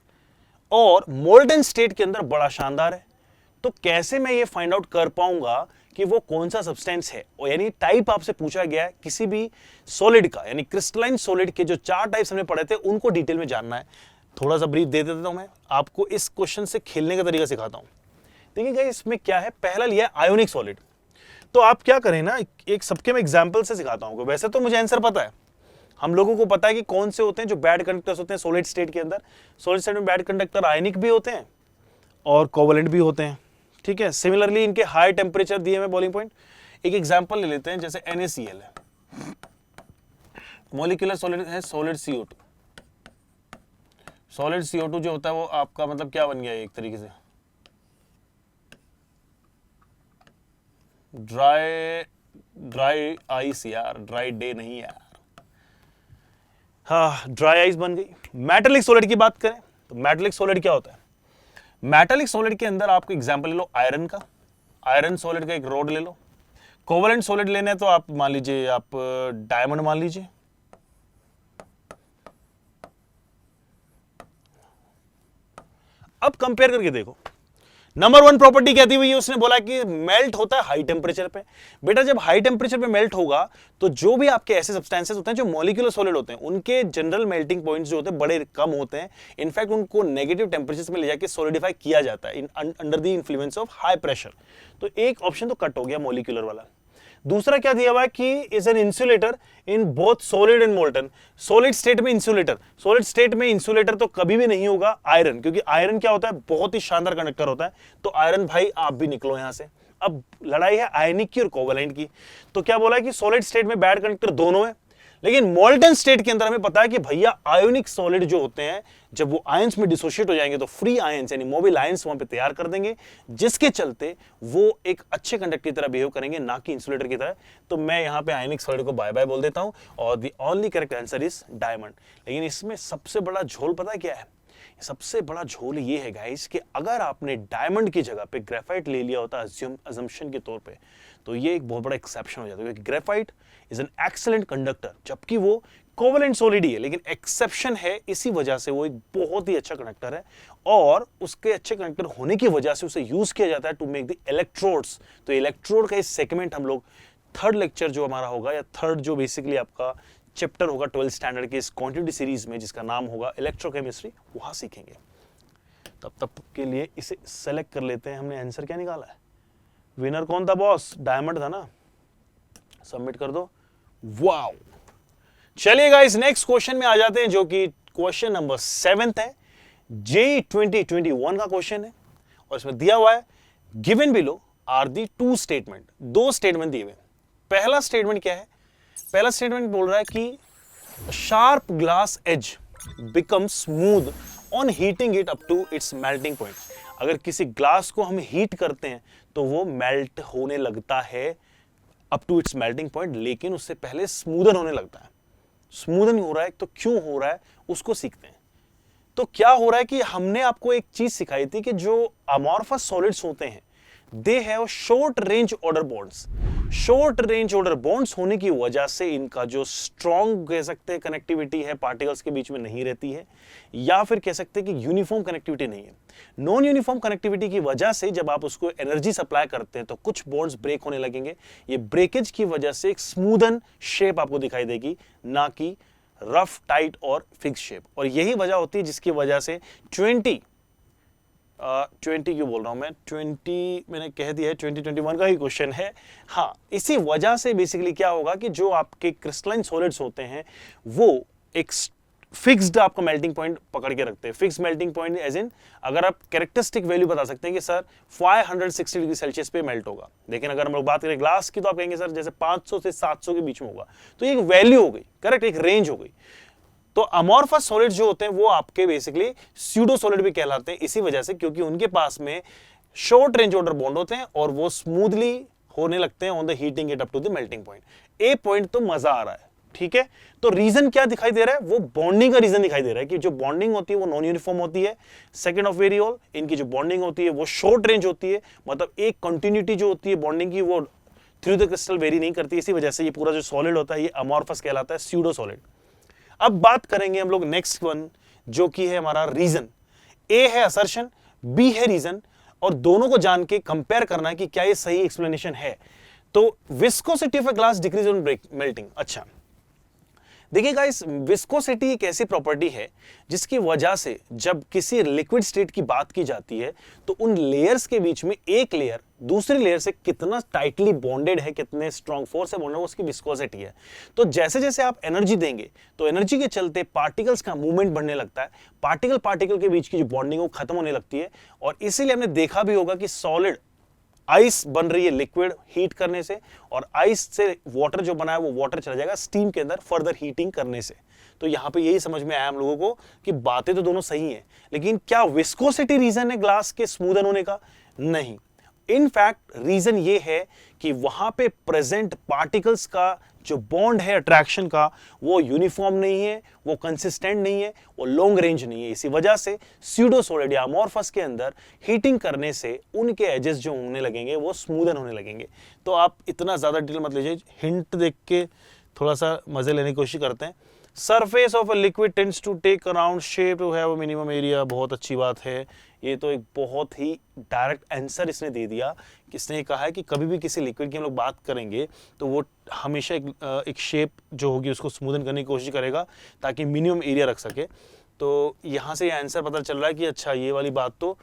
और मोल्टन स्टेट के अंदर बड़ा शानदार है, तो कैसे मैं ये फाइंड आउट कर पाऊंगा कि वो कौन सा सब्सटेंस है। और यानी टाइप आपसे पूछा गया है किसी भी सॉलिड का, यानी क्रिस्टलाइन सॉलिड के जो 4 टाइप्स हमने पढ़े थे उनको डिटेल में जानना है। थोड़ा सा ब्रीफ दे देता हूं, मैं आपको इस क्वेश्चन से खेलने का तरीका सिखाता हूं। देखिए गाइस, इसमें क्या है, पहला लिया है आयोनिक सॉलिड। तो आप क्या करें ना, एक सबके मैं एग्जाम्पल से सिखाता हूं। वैसे तो मुझे आंसर पता है, हम लोगों को पता है कि कौन से होते हैं जो बैड कंडक्टर्स होते हैं सॉलिड स्टेट के अंदर। सॉलिड स्टेट में बैड कंडक्टर आयनिक भी होते हैं और कोवेलेंट भी होते हैं, ठीक है। सिमिलरली इनके हाई टेम्परेचर दिए हुए बॉइलिंग पॉइंट। एक एग्जांपल ले लेते हैं, जैसे NaCl है, मॉलिक्यूलर सॉलिड है, सॉलिड CO2। सॉलिड CO2 जो होता है वो आपका मतलब क्या बन गया एक तरीके से, ड्राई आइस यार, ड्राई डे नहीं यार, हाँ ड्राई आइस बन गई। मेटालिक सॉलिड की बात करें तो मेटालिक सॉलिड क्या होता है, मेटालिक सॉलिड के अंदर आपको एग्जांपल ले लो आयरन का, आयरन सॉलिड का एक रोड ले लो। कोवेलेंट सॉलिड लेना है तो आप मान लीजिए, आप डायमंड मान लीजिए। अब कंपेयर करके देखो, नंबर 1 प्रॉपर्टी कहती हुई है, उसने बोला कि मेल्ट होता है हाई टेम्परेचर पे। बेटा जब हाई टेम्परेचर पे मेल्ट होगा तो जो भी आपके ऐसे सब्सटेंसेस होते हैं जो मॉलिक्यूलर सॉलिड होते हैं, उनके जनरल मेल्टिंग पॉइंट्स जो होते हैं बड़े कम होते हैं। इनफैक्ट उनको नेगेटिव टेम्परेचर में ले जाके सॉलिडिफाई किया जाता है under the influence of high pressure. तो एक ऑप्शन तो कट हो गया मॉलिक्यूलर वाला। दूसरा क्या दिया हुआ है कि is an insulator in both solid and molten. Solid state में इंसुलेटर, सॉलिड स्टेट में इंसुलेटर तो कभी भी नहीं होगा आयरन, क्योंकि आयरन क्या होता है, बहुत ही शानदार कंडक्टर होता है। तो आयरन भाई आप भी निकलो यहां से। अब लड़ाई है आयनिक की और कोवेलेंट की। तो क्या बोला है कि सॉलिड स्टेट में बैड कंडक्टर दोनों है, लेकिन मोल्टन स्टेट के अंदर हमें पता है कि भैया आयोनिक सॉलिड जो होते हैं जब वो आयंस में डिसोशिएट हो जाएंगे तो फ्री आयंस यानी मोबाइल आयंस वहां पे तैयार कर देंगे, जिसके चलते वो एक अच्छे कंडक्टर की तरह बिहेव करेंगे, ना कि इंसुलेटर की तरह। तो मैं यहां पे आयोनिक सॉलिड को बाय बाय बोल देता हूं और the only correct answer is diamond. लेकिन इसमें सबसे बड़ा झोल पता है क्या है, सबसे बड़ा झोल ये है गाइस कि अगर आपने डायमंड की जगह पे ग्रेफाइट ले लिया होता अजम्पशन के तौर पे, तो ये एक बहुत बड़ा एक्सेप्शन हो जाता है, क्योंकि graphite is an excellent conductor, जबकि वो कोवेलेंट सॉलिड ही है, लेकिन एक्सेप्शन है इसी वजह से वो एक बहुत ही अच्छा कंडक्टर है, और उसके अच्छे कंडक्टर होने की वजह से उसे यूज किया जाता है टू मेक द इलेक्ट्रोड्स। तो इलेक्ट्रोड का इस सेगमेंट हम लोग थर्ड लेक्चर जो हमारा होगा, या थर्ड जो बेसिकली आपका चैप्टर होगा 12th स्टैंडर्ड की इस क्वांटिटी सीरीज में, जिसका नाम होगा इलेक्ट्रोकेमिस्ट्री, वहां सीखेंगे। तब तक के लिए इसे सेलेक्ट कर लेते हैं। हमने आंसर क्या निकाला है, विनर कौन था बॉस, डायमंड था ना। सबमिट कर दो। वाओ, चलिए गाइस नेक्स्ट क्वेश्चन में आ जाते हैं, जो कि क्वेश्चन नंबर 7 है, JEE 2021 का क्वेश्चन है और इसमें दिया हुआ है given below are the two statement, दो स्टेटमेंट दिए हुए। पहला स्टेटमेंट क्या है? पहला स्टेटमेंट बोल रहा है कि sharp glass edge become smooth on heating it up to its melting point. अगर किसी ग्लास को हम हीट करते हैं तो वो मेल्ट होने लगता है up to its melting point, लेकिन उससे पहले स्मूदन होने लगता है। स्मूदन हो रहा है तो क्यों हो रहा है उसको सीखते हैं। तो क्या हो रहा है कि हमने आपको एक चीज सिखाई थी कि जो अमॉर्फस सॉलिड्स होते हैं they have short range order bonds. Short range order bonds होने की वजह से इनका जो स्ट्रॉन्ग कह सकते हैं कनेक्टिविटी है पार्टिकल्स के बीच में नहीं रहती है, या फिर कह सकते हैं कि यूनिफॉर्म कनेक्टिविटी नहीं है। नॉन यूनिफॉर्म कनेक्टिविटी की वजह से जब आप उसको एनर्जी सप्लाई करते हैं तो कुछ बॉन्ड्स ब्रेक होने लगेंगे। ये ब्रेकेज की वजह से एक स्मूदन शेप आपको दिखाई देगी, ना कि रफ टाइट और फिक्स शेप। और यही वजह होती है जिसकी वजह से 20 क्यों बोल रहा हूं मैं, 20 मैंने कह दिया है, 2021 का ही क्वेश्चन है। हाँ, इसी वजह से बेसिकली क्या होगा कि जो आपके क्रिस्टलाइन सॉलिड्स होते हैं वो एक फिक्स्ड आपका मेल्टिंग पॉइंट पकड़ के रखते हैं। Fix melting point as in अगर आप कैरेक्टरिस्टिक वैल्यू बता सकते हैं कि सर 560 डिग्री सेल्सियस पे मेल्ट होगा, लेकिन अगर हम लोग बात करें ग्लास की तो आप कहेंगे सर जैसे 500 से 700 के बीच में होगा। तो ये एक वैल्यू हो गई, करेक्ट, एक रेंज हो गई। तो अमॉर्फस सॉलिड जो होते हैं वो आपके बेसिकली स्यूडो सॉलिड भी कहलाते हैं इसी वजह से, क्योंकि उनके पास में शॉर्ट रेंज ऑर्डर बॉन्ड होते हैं और वो स्मूथली होने लगते हैं on the heating it up to the melting point. A point तो मजा आ रहा है, ठीक है। तो रीजन क्या दिखाई दे रहा है? वो बॉन्डिंग का रीजन दिखाई दे रहा है कि जो बॉन्डिंग होती है वो नॉन यूनिफॉर्म होती है। सेकंड ऑफ वेरियोल, इनकी जो बॉन्डिंग होती है वो शॉर्ट रेंज होती है, मतलब एक कंटिन्यूटी जो होती है बॉन्डिंग की वो थ्रू द क्रिस्टल वेरी नहीं करती। इसी वजह से ये पूरा जो सॉलिड होता है ये अमॉर्फस कहलाता है, स्यूडो सॉलिड। अब बात करेंगे हम लोग नेक्स्ट वन, जो कि है हमारा रीजन। ए है असर्शन, बी है रीजन, और दोनों को जान के कंपेयर करना है कि क्या ये सही एक्सप्लेनेशन है। तो viscosity of a glass decrease on melting. अच्छा देखिए गाइस, विस्कोसिटी एक ऐसी प्रॉपर्टी है जिसकी वजह से जब किसी लिक्विड स्टेट की बात की जाती है तो उन लेयर्स के बीच में एक लेयर दूसरी लेयर से कितना टाइटली बॉन्डेड है, कितने स्ट्रॉन्ग फोर्स से बॉन्डेड है, उसकी विस्कोसिटी है। तो जैसे जैसे आप एनर्जी देंगे तो एनर्जी के चलते पार्टिकल्स का मूवमेंट बढ़ने लगता है, पार्टिकल पार्टिकल के बीच की जो बॉन्डिंग वो खत्म होने लगती है। और इसीलिए हमने देखा भी होगा कि सॉलिड आइस बन रही है लिक्विड हीट करने से, और आइस से वाटर जो बना है वो वाटर चला जाएगा स्टीम के अंदर फर्दर हीटिंग करने से। तो यहां पे यही समझ में आया हम लोगों को कि बातें तो दोनों सही हैं, लेकिन क्या विस्कोसिटी रीजन है ग्लास के स्मूदन होने का? नहीं। इनफैक्ट रीजन ये है कि वहां पे प्रेजेंट पार्टिकल्स का जो बॉन्ड है अट्रैक्शन का वो यूनिफॉर्म नहीं है, वो कंसिस्टेंट नहीं है, वो लॉन्ग रेंज नहीं है। इसी वजह से स्यूडो सॉलिड या अमॉर्फस के अंदर हीटिंग करने से उनके एजेस जो होने लगेंगे वो स्मूदन होने लगेंगे। तो आप इतना ज्यादा डिटेल मत लीजिए, हिंट देख के थोड़ा सा मजे लेने की कोशिश करते हैं। Surface of a liquid tends to take a round shape to have a minimum area. बहुत अच्छी बात है, ये तो एक बहुत ही डायरेक्ट आंसर इसने दे दिया। किसने कहा है कि कभी भी किसी लिक्विड की हम लोग बात करेंगे तो वो हमेशा एक शेप जो होगी उसको स्मूदन करने की कोशिश करेगा ताकि मिनिमम एरिया रख सके। तो यहाँ से ये आंसर पता चल रहा है कि अच्छा ये वाली बात तो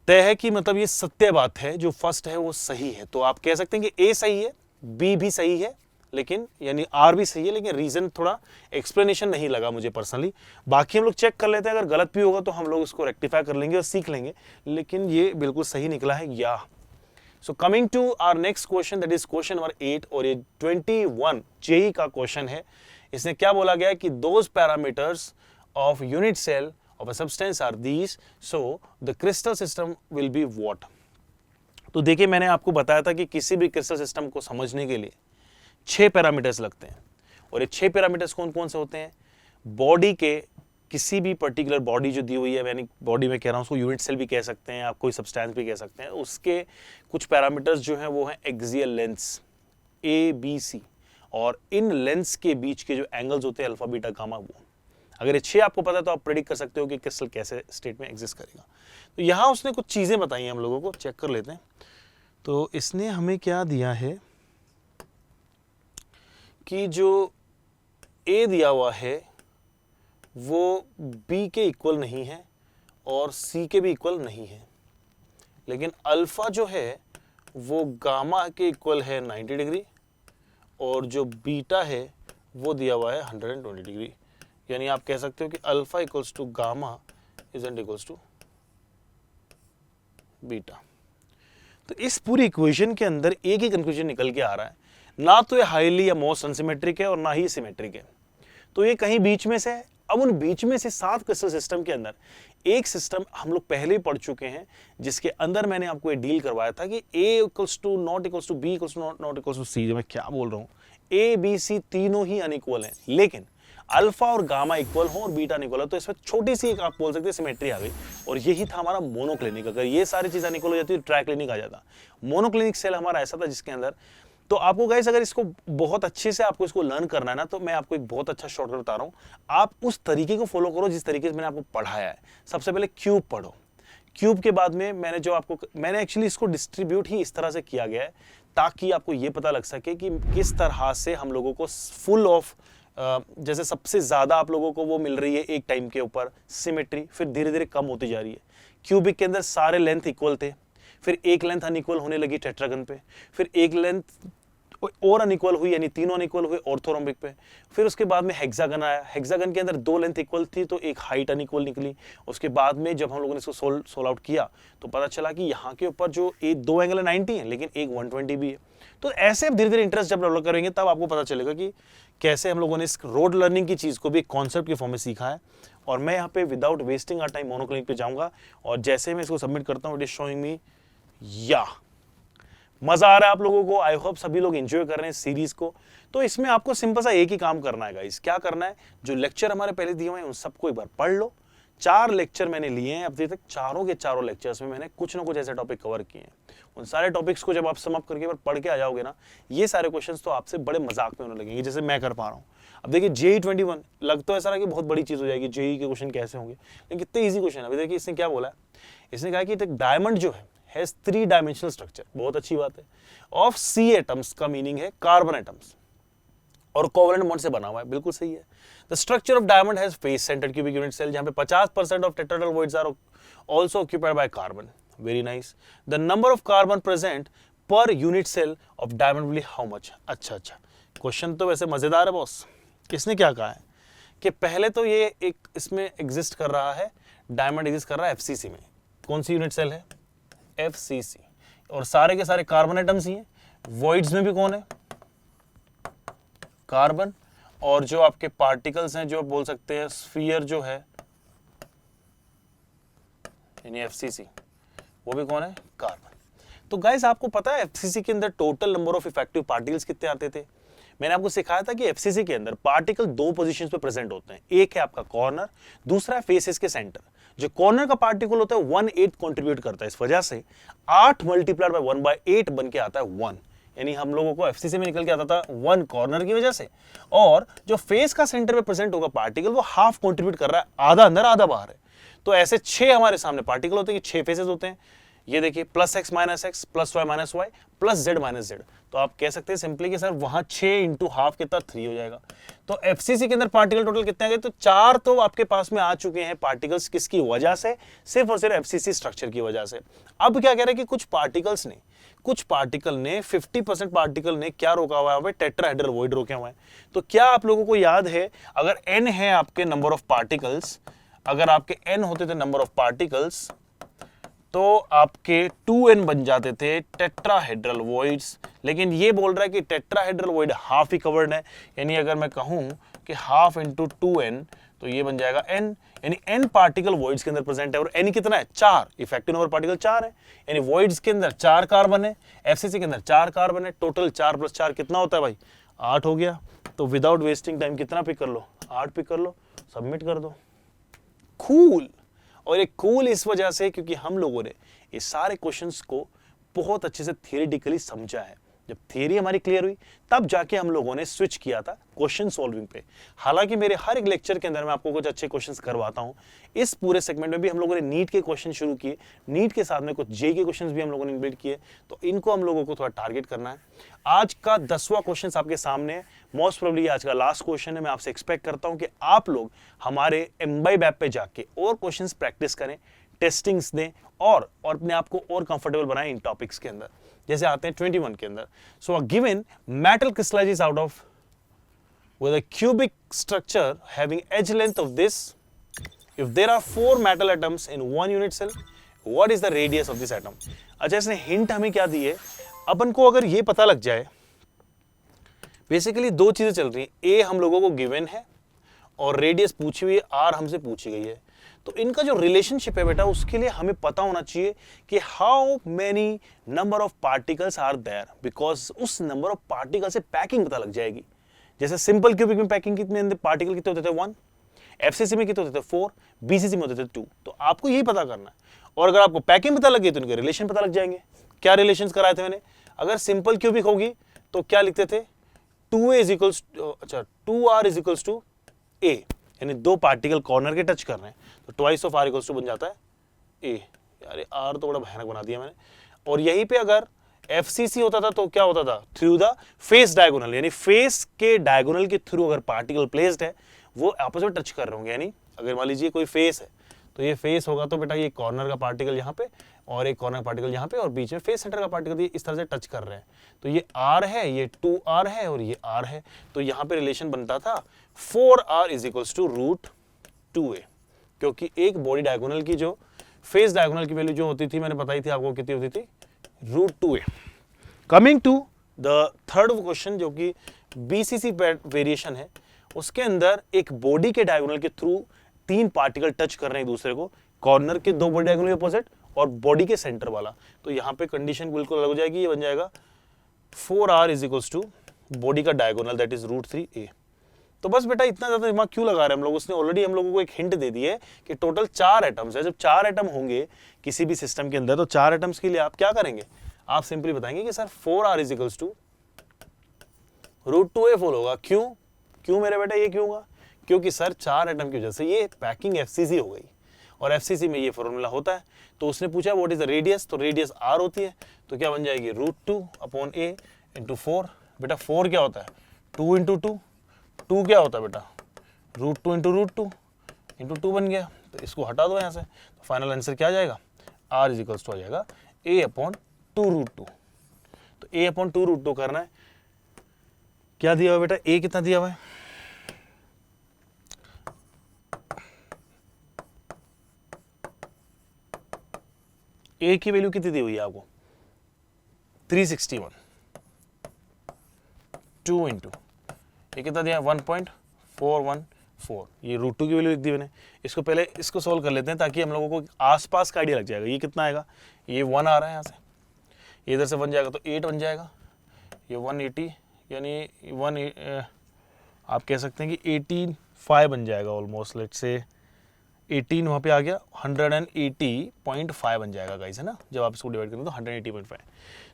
तय है कि मतलब ये सत्य बात है, जो फर्स्ट है वो सही है। तो आप कह सकते हैं कि ए सही है, बी भी सही है, लेकिन यानी आर भी सही है, लेकिन रीजन थोड़ा एक्सप्लेनेशन नहीं लगा मुझे पर्सनली। बाकी हम लोग चेक कर लेते हैं, अगर गलत भी होगा तो हम लोग उसको रेक्टिफाई कर लेंगे और सीख लेंगे, लेकिन ये बिल्कुल सही निकला है। या so coming to our next question, that is question number 8, और ये 21 जेई का क्वेश्चन है। इसने क्या बोला गया है कि those parameters of unit cell of a substance are these, so the crystal system will be what. तो देखिए, मैंने आपको बताया था कि किसी भी क्रिस्टल सिस्टम को समझने के लिए 6 पैरामीटर्स लगते हैं, और ये 6 पैरामीटर्स कौन कौन से होते हैं? बॉडी के किसी भी पर्टिकुलर बॉडी जो दी हुई है, यानी बॉडी में कह रहा हूँ उसको यूनिट सेल भी कह सकते हैं, आप कोई सब्सटेंस भी कह सकते हैं, उसके कुछ पैरामीटर्स जो हैं वो हैं एक्सियल लेंस ABC, और इन लेंस के बीच के जो एंगल्स होते हैं अल्फा बीटा गामा, वो अगर ये 6 आपको पता है तो आप प्रेडिक्ट कर सकते हो कि क्रिस्टल कैसे स्टेट में एग्जिस्ट करेगा। तो यहाँ उसने कुछ चीज़ें बताई हैं, हम लोगों को चेक कर लेते हैं। तो इसने हमें क्या दिया है कि जो A दिया हुआ है वो B के इक्वल नहीं है और C के भी इक्वल नहीं है, लेकिन अल्फा जो है वो गामा के इक्वल है 90 डिग्री, और जो बीटा है वो दिया हुआ है 120 डिग्री। यानी आप कह सकते हो कि alpha equals to gamma isn't equals to beta. तो इस पूरी इक्वेशन के अंदर एक ही कंक्लूजन निकल के आ रहा है, ना तो ये हाईली या मोस्ट अनसिमेट्रिक है और ना ही सिमेट्रिक है, तो ये कहीं बीच में से है। अब उन बीच में से 7 क्रिस्टल सिस्टम के अंदर एक सिस्टम हम लोग पहले ही पढ़ चुके हैं, जिसके अंदर मैंने आपको ये डील करवाया था कि A equals to not equals to B equals to not equals to C. मैं क्या बोल रहा हूँ, A B C तीनों ही अनइक्वल हैं, लेकिन अल्फा और गामा इक्वल हो और बीटा अनइक्वल हो, तो इसमें छोटी सी एक आप बोल सकते हैं सिमेट्री आ गई। और यही था हमारा मोनोक्लिनिक। अगर ये सारी चीजें अनइक्वल हो जाती तो ट्राइक्लिनिक आ जाता। मोनोक्लिनिक सेल हमारा ऐसा था जिसके अंदर, तो आपको गाइस अगर इसको बहुत अच्छे से आपको इसको लर्न करना है ना, तो मैं आपको एक बहुत अच्छा शॉर्टकट बता रहा हूँ। आप उस तरीके को फॉलो करो जिस तरीके से मैंने आपको पढ़ाया है। सबसे पहले क्यूब पढ़ो, क्यूब के बाद में मैंने एक्चुअली इसको डिस्ट्रीब्यूट ही इस तरह से किया गया है ताकि आपको ये पता लग सके कि किस तरह से हम लोगों को फुल ऑफ जैसे सबसे ज्यादा आप लोगों को वो मिल रही है एक टाइम के ऊपर सिमेट्री, फिर धीरे धीरे कम होती जा रही है। क्यूबिक के अंदर सारे लेंथ इक्वल थे, फिर एक लेंथ अनइक्वल होने लगी टेट्रागन पे, फिर एक लेंथ और अनइक्वल हुई, यानी तीनों अनइक्वल हुए ऑर्थोरोम्बिक पे। फिर उसके बाद में हेक्सागन आया, हेक्सागन के अंदर 2 लेंथ इक्वल थी तो एक हाइट अनइक्वल निकली। उसके बाद में जब हम लोगों ने इसको सोल्व आउट किया तो पता चला कि यहाँ के ऊपर जो 2 एंगल 90 है लेकिन एक 120 भी है। तो ऐसे धीरे धीरे इंटरेस्ट जब डेवलप करेंगे तब आपको पता चलेगा कि कैसे हम लोगों ने इस रोड लर्निंग की चीज को भी एक कॉन्सेप्ट के फॉर्म में सीखा है। और मैं यहाँ पे without wasting our time monoclinic पे जाऊंगा, और जैसे मैं इसको सबमिट करता हूँ इट इज शोइंग मी या मजा आ रहा है आप लोगों को। आई होप सभी लोग एंजॉय कर रहे हैं इस सीरीज को। तो इसमें आपको सिंपल सा एक ही काम करना है गाइस। क्या करना है, जो लेक्चर हमारे पहले दिए हुए हैं उन सबको एक बार पढ़ लो। 4 लेक्चर मैंने लिए हैं अभी तक, चारों के चारों लेक्चर्स में मैंने कुछ ना कुछ ऐसे टॉपिक कवर किए हैं। उन सारे टॉपिक्स को जब आप सम अप करके बार पढ़ के आ जाओगे ना, ये सारे क्वेश्चंस तो आपसे बड़े मजाक में होने लगेंगे जैसे मैं कर पा रहा हूँ। अब देखिए JEE 21 लग तो ऐसा रहा कि बहुत बड़ी चीज हो जाएगी, JEE के क्वेश्चन कैसे होंगे, लेकिन कितने ईजी क्वेश्चन है। अभी देखिए इसने क्या बोला है, इसने कहा कि डायमंड जो है हैज 3 डायमेंशनल स्ट्रक्चर, बहुत अच्छी बात है। ऑफ C एटम्स का मीनिंग है कार्बन एटम्स, और कोवलेंट बॉन्ड से बना हुआ है, बिल्कुल सही है। The structure of diamond has face centred cubic unit cell, जहां पे 50% of tetrahedral voids are also occupied by carbon. Very nice. The number of carbon present per unit cell of diamond will be how much. अच्छा, क्वेश्चन तो वैसे मजेदार है बॉस। किसने क्या कहा है कि पहले तो ये एक इसमें एग्जिस्ट कर रहा है, डायमंड एग्जिस्ट कर रहा है FCC में। कौन सी यूनिट सेल है, FCC, और सारे के सारे कार्बन एटम्स ही हैं। वॉइड्स में भी कौन है, कार्बन, और जो आपके पार्टिकल्स हैं जो बोल सकते हैं स्फीयर जो है यानी FCC, वो भी कौन है, कार्बन। तो गाइस आपको पता है FCC के अंदर total number of effective particles कितने आते थे। मैंने आपको सिखाया था कि FCC के अंदर पार्टिकल 2 पोजीशंस पे प्रेजेंट होते हैं, एक है आपका कॉर्नर, दूसरा है फेसेस के सेंटर। जो कॉर्नर का पार्टिकल होता है 1/8 कंट्रीब्यूट करता है, इस वजह से 8 मल्टीप्लाइड बाय 1/8 बन के आता है 1, यानी हम लोगों को FCC में निकल के आता था 1 कॉर्नर की वजह से। और जो फेस का सेंटर पे प्रेजेंट होगा पार्टिकल, वो हाफ कंट्रीब्यूट कर रहा है, आधा अंदर आधा बाहर है। तो ऐसे 6 हमारे सामने पार्टिकल होते हैं, 6 फेसेस होते हैं। ये देखिए +x - x +y - y +z - z। तो आप कह सकते हैं सिंपली कि सर वहां 6 × हाफ कितना 3 हो जाएगा। तो FCC के अंदर पार्टिकल टोटल कितने आ गए, तो 4 तो आपके पास में आ चुके हैं पार्टिकल्स, किसकी वजह से, सिर्फ और सिर्फ FCC स्ट्रक्चर की वजह से। अब क्या कह रहे हैं कि कुछ पार्टिकल ने 50% पार्टिकल ने क्या रोका हुआ है, टेट्राहेड्रल वॉइड रोके हुए हैं। तो क्या आप लोगों को याद है, अगर n है आपके नंबर ऑफ पार्टिकल्स, अगर आपके n होते थे नंबर ऑफ पार्टिकल्स, तो आपके 2n बन जाते थे टेट्राहेड्रल वॉइड्स। लेकिन ये बोल रहा है कि टेट्राहेड्रल वॉइड हाफ ही कवर्ड है, यानी अगर मैं कहूं कि हाफ × 2n तो ये बन जाएगा n, यानी n पार्टिकल वॉइड्स के अंदर प्रेजेंट है। और n कितना है, 4, इफेक्टिव नंबर पार्टिकल 4 है, यानी वॉइड्स के अंदर 4 कार्बन है, FCC के अंदर 4 कार्बन है। टोटल 4 + 4 कितना होता है भाई, 8 हो गया। तो विदाउट वेस्टिंग टाइम कितना पिक कर लो, 8 पिक कर लो, सबमिट कर दो। कूल। और ये कूल इस वजह से क्योंकि हम लोगों ने ये सारे क्वेश्चंस को बहुत अच्छे से थियोरेटिकली समझा है। जब थियरी हमारी क्लियर हुई तब जाके हम लोगों ने स्विच किया था क्वेश्चन सॉल्विंग पे। हालांकि मेरे हर एक लेक्चर के अंदर मैं आपको कुछ अच्छे क्वेश्चंस करवाता हूं। इस पूरे सेगमेंट में भी हम लोगों ने नीट के क्वेश्चन शुरू किए, नीट के साथ में कुछ JEE के क्वेश्चंस भी हम लोगों ने इनबिल्ड किए, तो इनको हम लोगों को थोड़ा टारगेट करना है। आज का 10वां क्वेश्चन आपके सामने है, मोस्ट प्रोबेबली आज का लास्ट क्वेश्चन है। मैं आपसे एक्सपेक्ट करता हूं कि आप लोग हमारे MBIB ऐप पे जाके और क्वेश्चंस प्रैक्टिस करें, टेस्टिंग्स दें और अपने आप को और कंफर्टेबल बनाएं इन टॉपिक्स के अंदर। जैसे आते हैं 21 के अंदर, so a given metal crystallises out of with a cubic structure having edge length of this, if there are 4 metal atoms in one unit cell, what is the radius of this atom? अच्छा, इसने हिंट हमें क्या दी है, अपन को अगर ये पता लग जाए, बेसिकली दो चीजें चल रही हैं, ए हम लोगों को गिवन है और रेडियस पूछी हुई है, आर हमसे पूछी गई है, तो इनका जो रिलेशनशिप है बेटा उसके लिए हमें पता होना चाहिए कि how many number of particles are there, because उस नंबर ऑफ पार्टिकल से पैकिंग पता लग जाएगी। जैसे सिंपल क्यूबिक में पैकिंग कितने पार्टिकल कितने होते थे 1, एफसीसी में कितने होते थे 4, बीसीसी में होते थे 2, तो आपको यही पता करना है। और अगर आपको पैकिंग पता लगे तो इनके रिलेशन पता लग जाएंगे। क्या रिलेशन कराए थे मैंने, अगर सिंपल क्यूबिक होगी तो क्या लिखते थे 2a इज इक्वल्स, अच्छा 2r is equals to a, यानी दो पार्टिकल कॉर्नर के टच कर रहे हैं तो twice of r equals to बन जाता है a। यार r तो बड़ा भयानक बना दिया मैंने। और यहीं पे अगर FCC होता था तो क्या होता था, थ्रू द फेस डायगोनल, यानी फेस के डायगोनल के थ्रू अगर पार्टिकल प्लेस्ड है वो आपस में टच कर रहे होंगे। यानी अगर मान लीजिए कोई फेस है तो ये फेस होगा तो बेटा ये कॉर्नर का पार्टिकल यहाँ पे और एक कॉर्नर पार्टिकल यहाँ पे और बीच में फेस सेंटर का पार्टिकल, ये इस तरह से टच कर रहे हैं, तो ये r है, ये 2r है और ये r है, तो यहाँ पे रिलेशन बनता था 4r is equals to root 2a, क्योंकि एक बॉडी डायगोनल की जो फेस डायगोनल की वैल्यू जो होती थी मैंने बताई थी आपको कितनी होती थी, root 2a। Coming to the third question जो कि बीसीसी वेरिएशन है, उसके अंदर एक बॉडी के डायगोनल के थ्रू 3 पार्टिकल टच कर रहे हैं एक दूसरे को, कॉर्नर के 2 बॉडी डायगोनल के अपोजिट और बॉडी के सेंटर वाला, तो यहाँ पे कंडीशन बिल्कुल अलग हो जाएगी। ये बन जाएगा 4r is equals to body का diagonal that is root 3a। तो बस बेटा इतना ज्यादा दिमाग क्यों लगा रहे हैं हम लोग, उसने ऑलरेडी हम लोगों को एक हिंट दे दी है कि टोटल 4 एटम्स है। जब 4 एटम होंगे किसी भी सिस्टम के अंदर तो 4 एटम्स के लिए आप क्या करेंगे, आप सिंपली बताएंगे कि sir 4r is equals to root 2a fall होगा। क्यों मेरे बेटा ये क्यों होगा, क्योंकि सर 4 एटम की वजह से ये पैकिंग FCC हो गई और FCC में ये फॉर्मूला होता है। तो उसने पूछा व्हाट इज द रेडियस, तो रेडियस r होती है, तो क्या बन जाएगी रूट 2 अपॉन a इंटू 4। बेटा 4 क्या होता है 2 इंटू 2, 2 क्या होता है बेटा रूट 2 इंटू रूट 2 इंटू 2 बन गया, तो इसको हटा दो यहाँ से, तो फाइनल आंसर क्या आ जाएगा, r इज इक्वल्स टू आ जाएगा a अपॉन 2 रूट 2। तो a अपॉन 2 रूट 2 करना है, क्या दिया हुआ बेटा a कितना दिया हुआ है, a की वैल्यू कितनी दी हुई है आपको 361, 2 इंटू ये कितना दिया 1.414, ये रूट 2 की वैल्यू लिख दी मैंने। इसको पहले इसको सोल्व कर लेते हैं ताकि हम लोगों को आसपास का आइडिया लग जाएगा। ये कितना आएगा, ये 1 आ रहा है यहाँ से, ये इधर से बन जाएगा तो 8 बन जाएगा, ये 180 यानी आप कह सकते हैं कि 18.5 बन जाएगा ऑलमोस्ट, लेट से 18 वहाँ पे आ गया, 180.5 बन जाएगा गाइस, है ना। जब आप इसको डिवाइड करेंगे तो 180.5।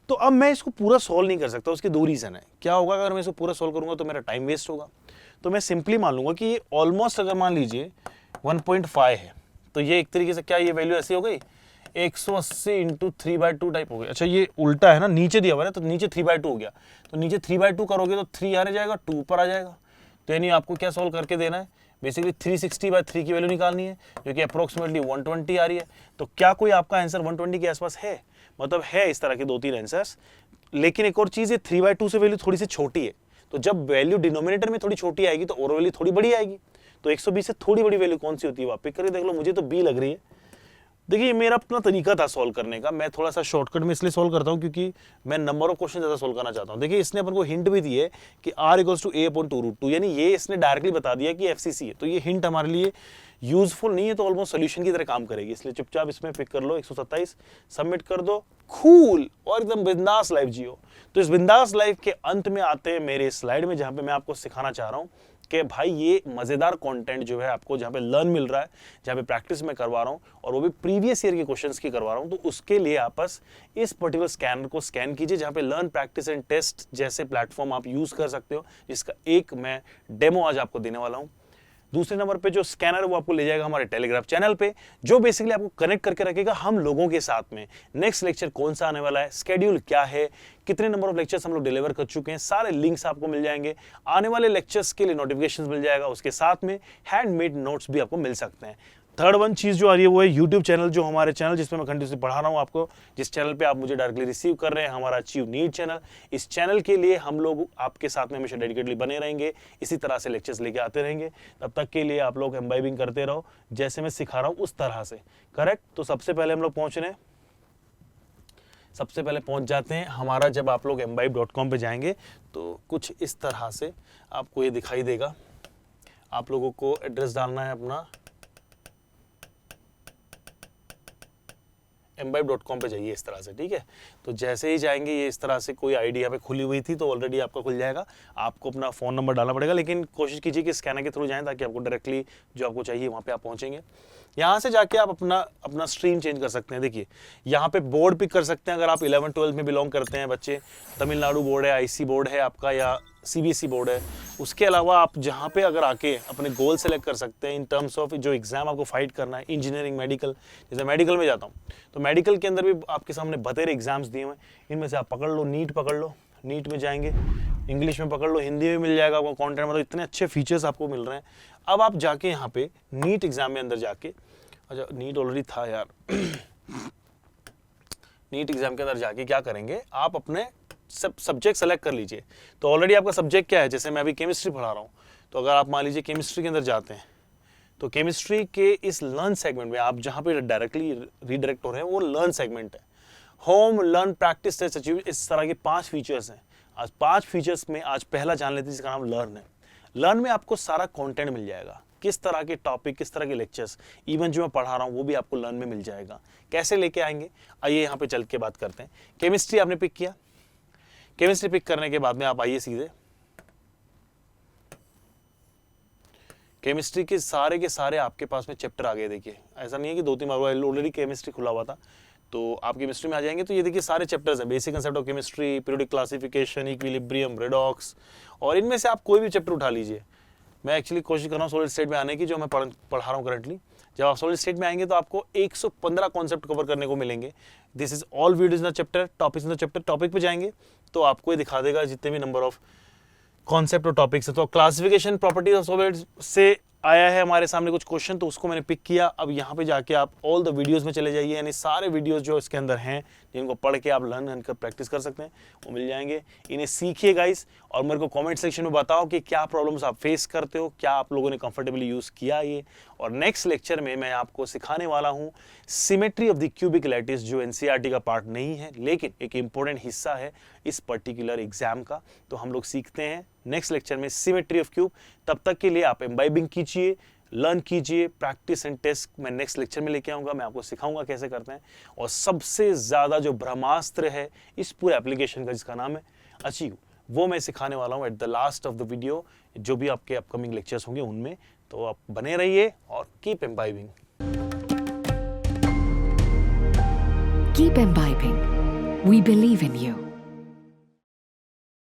तो अब मैं इसको पूरा सॉल्व नहीं कर सकता, उसके 2 रीज़न है। क्या होगा अगर मैं इसको पूरा सॉल्व करूंगा तो मेरा टाइम वेस्ट होगा, तो मैं सिंपली मान लूंगा कि ये ऑलमोस्ट अगर मान लीजिए 1.5 है तो ये एक तरीके से क्या ये वैल्यू ऐसी हो गई 180 इंटू 3/2 टाइप हो गया। अच्छा ये उल्टा है ना, नीचे दिया हुआ है तो नीचे 3/2 हो गया, तो नीचे 3/2 करोगे तो 3 आ जाएगा, 2 ऊपर आ जाएगा। तो यानी आपको क्या सॉल्व करके देना है, बेसिकली 360/3 की वैल्यू निकालनी है जो कि अप्रोक्सीमेटली 120 आ रही है। तो क्या कोई आपका आंसर 120 के आसपास है, मतलब है इस तरह के 2-3 आंसर्स। लेकिन एक और चीज़ है 3/2 से वैल्यू थोड़ी सी छोटी है, तो जब वैल्यू डिनोमिनेटर में थोड़ी छोटी आएगी तो और वैल्यू थोड़ी बड़ी आएगी। तो 120 से थोड़ी बड़ी वैल्यू कौन सी होती है, आप पिक करके देख लो, मुझे तो बी लग रही है। देखिए मेरा अपना तरीका था सॉल्व करने का, मैं थोड़ा सा शॉर्टकट में इसलिए सॉल्व करता हूं क्योंकि मैं नंबर ऑफ क्वेश्चन ज्यादा सॉल्व करना चाहता हूं। देखिए इसने अपन को हिंट भी दी है कि r equals to a upon 2 root 2, यानी ये इसने डायरेक्टली बता दिया कि FCC है, तो ये हिंट हमारे लिए यूजफुल नहीं है, तो ऑलमोस्ट सोल्यूशन की तरह काम करेगी। इसलिए चुपचाप इसमें पिक कर लो 127, सबमिट कर दो, कूल और एकदम बिंदास लाइफ जियो। तो इस बिंदास लाइफ के अंत में आते हैं मेरे स्लाइड में, जहां पे मैं आपको सिखाना चाह रहा हूं कि भाई ये मजेदार कंटेंट जो है आपको जहाँ पे लर्न मिल रहा है, जहाँ पे प्रैक्टिस में करवा रहा हूँ और वो भी प्रीवियस ईयर के क्वेश्चंस की करवा रहा हूँ, तो उसके लिए आप बस इस पर्टिकुलर स्कैनर को स्कैन कीजिए जहाँ पे लर्न प्रैक्टिस एंड टेस्ट जैसे प्लेटफॉर्म आप यूज कर सकते हो, जिसका एक मैं डेमो आज आपको देने वाला हूँ। दूसरे नंबर पे जो स्कैनर है वो आपको ले जाएगा हमारे टेलीग्राम चैनल पे, जो बेसिकली आपको कनेक्ट करके रखेगा हम लोगों के साथ में। नेक्स्ट लेक्चर कौन सा आने वाला है, स्केड्यूल क्या है, कितने नंबर ऑफ लेक्चर्स हम लोग डिलीवर कर चुके हैं, सारे लिंक्स आपको मिल जाएंगे। आने वाले लेक्चर्स के लिए नोटिफिकेशंस मिल जाएगा, उसके साथ में हैंडमेड नोट्स भी आपको मिल सकते हैं। थर्ड वन चीज़ जो आ रही है वो है यूट्यूब चैनल, जो हमारे चैनल जिसमें मैं कंटिन्यूसली पढ़ा रहा हूँ आपको, जिस चैनल पे आप मुझे डायरेक्टली रिसीव कर रहे हैं, हमारा अचीव नीड चैनल। इस चैनल के लिए हम लोग आपके साथ में हमेशा डेडिकेटली बने रहेंगे, इसी तरह से लेक्चर्स लेके आते रहेंगे। तब तक के लिए आप लोग एम्बाइबिंग करते रहो, जैसे मैं सिखा रहा हूँ उस तरह से, करेक्ट। तो सबसे पहले हम लोग पहुँच रहे हैं, सबसे पहले पहुंच जाते हैं हमारा, जब आप लोग mbibe.com पे जाएंगे तो कुछ इस तरह से आपको ये दिखाई देगा। आप लोगों को एड्रेस डालना है अपना, mbibe.com पे जाइए इस तरह से, ठीक है। तो जैसे ही जाएंगे ये इस तरह से, कोई आईडी यहाँ पे खुली हुई थी तो ऑलरेडी आपका खुल जाएगा। आपको अपना फ़ोन नंबर डालना पड़ेगा, लेकिन कोशिश कीजिए कि स्कैनर के थ्रू जाएं ताकि आपको डायरेक्टली जो आपको चाहिए वहाँ पे आप पहुँचेंगे। यहाँ से जाके आप अपना स्ट्रीम चेंज कर सकते हैं। देखिए यहाँ पे बोर्ड पिक कर सकते हैं, अगर आप 11-12 में बिलोंग करते हैं बच्चे, तमिलनाडु बोर्ड है, आईसी बोर्ड है आपका, या सीबीएसई बोर्ड है। उसके अलावा आप जहाँ पे अगर आके अपने गोल सेलेक्ट कर सकते हैं इन टर्म्स ऑफ जो एग्जाम आपको फाइट करना है, इंजीनियरिंग, मेडिकल। जैसे मेडिकल में जाता हूँ तो मेडिकल के अंदर भी आपके सामने बतेरे एग्जाम्स दिए हुए हैं, इनमें से आप पकड़ लो, नीट पकड़ लो, नीट में जाएंगे, इंग्लिश में पकड़ लो, हिंदी में मिल जाएगा आपको कॉन्टेंट, मतलब इतने अच्छे फीचर्स आपको मिल रहे हैं। अब आप जाके यहाँ पे नीट एग्जाम में अंदर जाके, अच्छा नीट ऑलरेडी था यार नीट एग्जाम के अंदर जाके क्या करेंगे, आप अपने सब सब्जेक्ट सेलेक्ट कर लीजिए। तो ऑलरेडी आपका सब्जेक्ट क्या है, जैसे मैं अभी केमिस्ट्री पढ़ा रहा हूँ, तो अगर आप मान लीजिए केमिस्ट्री के अंदर जाते हैं तो केमिस्ट्री के इस लर्न सेगमेंट में आप जहाँ पे डायरेक्टली रीडायरेक्ट हो रहे हैं वो लर्न सेगमेंट है। Home, learn, practice, test, achieve, इस तरह के 5 फीचर्स हैं। आज 5 फीचर्स में आज पहला जान लेते हैं जिसका नाम लर्न है। लर्न में आपको सारा कंटेंट मिल जाएगा, किस तरह के टॉपिक, किस तरह के लेक्चर्स, इवन जो मैं पढ़ा रहा हूँ वो भी आपको लर्न में मिल जाएगा। कैसे लेके आएंगे, आइए यहाँ पे चल के बात करते हैं। केमिस्ट्री आपने पिक किया, केमिस्ट्री पिक करने के बाद में आप आइए सीधे केमिस्ट्री के सारे आपके पास में चैप्टर आ गए। देखिए ऐसा नहीं है कि 2-3 बार ऑलरेडी केमिस्ट्री खुला हुआ था, तो आप केमिस्ट्री में आ जाएंगे तो ये देखिए सारे चैप्टर्स हैं। Basic concept of chemistry, periodic classification, equilibrium, redox, और इनमें से आप कोई भी चैप्टर उठा लीजिए। मैं एक्चुअली कोशिश कर रहा हूँ सॉलिड स्टेट में आने की, जो मैं पढ़ा रहा हूँ करंटली। जब आप सॉलिड स्टेट में आएंगे तो आपको 115 कॉन्सेप्ट कवर करने को मिलेंगे। This is all videos in the chapter, topics in the chapter. Topic पे जाएंगे तो आपको ये दिखा देगा जितने भी नंबर ऑफ कॉन्सेप्ट और टॉपिक्स है। तो क्लासिफिकेशन, प्रॉपर्टीज ऑफ सॉलिड्स से आया है हमारे सामने कुछ क्वेश्चन, तो उसको मैंने पिक किया। अब यहाँ पे जाके आप ऑल द वीडियोस में चले जाइए, यानी सारे वीडियोस जो इसके अंदर हैं जिनको पढ़ के आप लर्न कर प्रैक्टिस कर सकते हैं वो मिल जाएंगे। इन्हें सीखिए गाइस, और मेरे को कमेंट सेक्शन में बताओ कि क्या प्रॉब्लम्स आप फेस करते हो, क्या आप लोगों ने कंफर्टेबली यूज किया ये। और नेक्स्ट लेक्चर में मैं आपको सिखाने वाला हूँ symmetry of the cubic lattice, जो एनसीईआरटी का पार्ट नहीं है लेकिन एक इंपॉर्टेंट हिस्सा है इस पर्टिकुलर एग्जाम का। तो हम लोग सीखते हैं नेक्स्ट लेक्चर में सिमेट्री ऑफ क्यूब। तब तक के लिए आप एम्बाइबिंग कीजिए, लर्न कीजिए, प्रैक्टिस एंड टेस्ट मैं नेक्स्ट लेक्चर में लेके आऊंगा। मैं आपको सिखाऊंगा कैसे करते हैं। और सबसे ज्यादा जो ब्रह्मास्त्र है इस पूरे एप्लीकेशन का, जिसका नाम है अचीव, वो मैं सिखाने वाला हूं at the last of the video, जो भी आपके अपकमिंग लेक्चर्स होंगे उनमें। तो आप बने रहिए और keep imbibing. Keep imbibing. We believe in you.